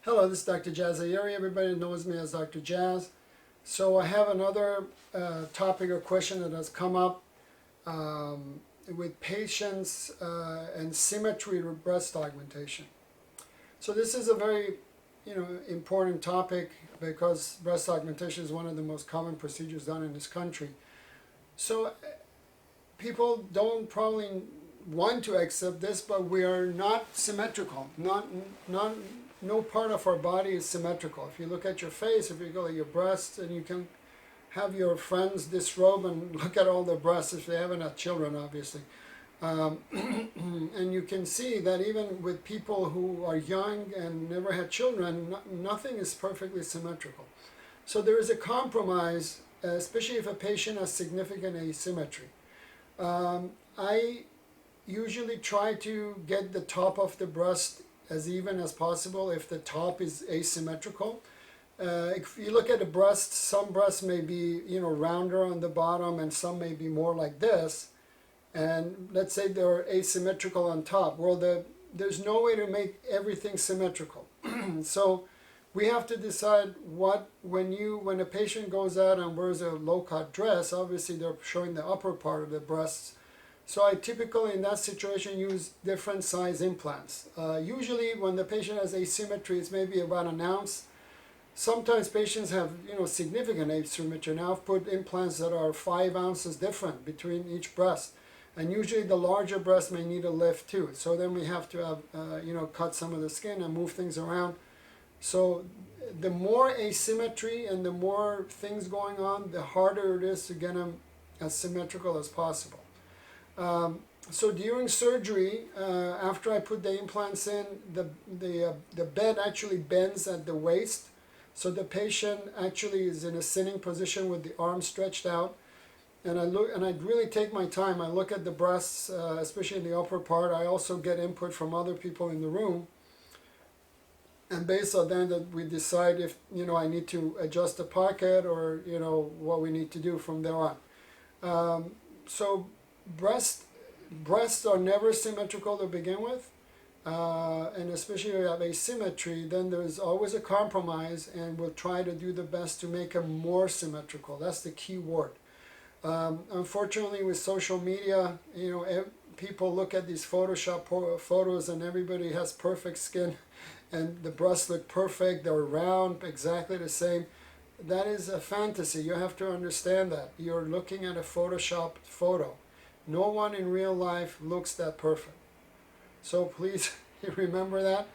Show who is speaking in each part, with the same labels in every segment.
Speaker 1: Hello, this is Dr. Jazayeri. Everybody knows me as Dr. Jazz. So I have another topic or question that has come up with patients and symmetry with breast augmentation. So this is a very important topic because breast augmentation is one of the most common procedures done in this country. So people don't probably want to accept this, but we are not symmetrical. No part of our body is symmetrical. If you look at your face, if you go at your breasts, and you can have your friends disrobe and look at all their breasts if they haven't had children, obviously. And you can see that even with people who are young and never had children, nothing is perfectly symmetrical. So there is a compromise, especially if a patient has significant asymmetry. I usually try to get the top of the breast as even as possible if the top is asymmetrical. If you look at the breasts, some breasts may be rounder on the bottom and some may be more like this. And let's say they're asymmetrical on top. Well, there's no way to make everything symmetrical. So we have to decide when a patient goes out and wears a low-cut dress, obviously they're showing the upper part of the breasts. So I typically in that situation use different size implants. Usually when the patient has asymmetry, it's maybe about an ounce. Sometimes patients have significant asymmetry. Now I've put implants that are 5 ounces different between each breast. And usually the larger breast may need a lift too. So then we have to have, cut some of the skin and move things around. So the more asymmetry and the more things going on, the harder it is to get them as symmetrical as possible. So during surgery, after I put the implants in, the bed actually bends at the waist. So the patient actually is in a sitting position with the arms stretched out. And I really take my time. I look at the breasts, especially in the upper part. I also get input from other people in the room. And based on that, we decide if I need to adjust the pocket or what we need to do from there on. So breasts are never symmetrical to begin with. And especially if you have asymmetry, then there's always a compromise, and we'll try to do the best to make them more symmetrical. That's the key word. Unfortunately, with social media, people look at these Photoshop photos and everybody has perfect skin and the breasts look perfect, they're round, exactly the same. That is a fantasy. You have to understand that. You're looking at a Photoshopped photo. No one in real life looks that perfect. So please remember that.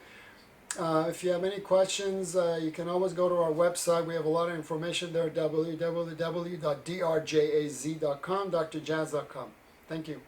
Speaker 1: If you have any questions, you can always go to our website. We have a lot of information there, www.drjaz.com, drjaz.com. Thank you.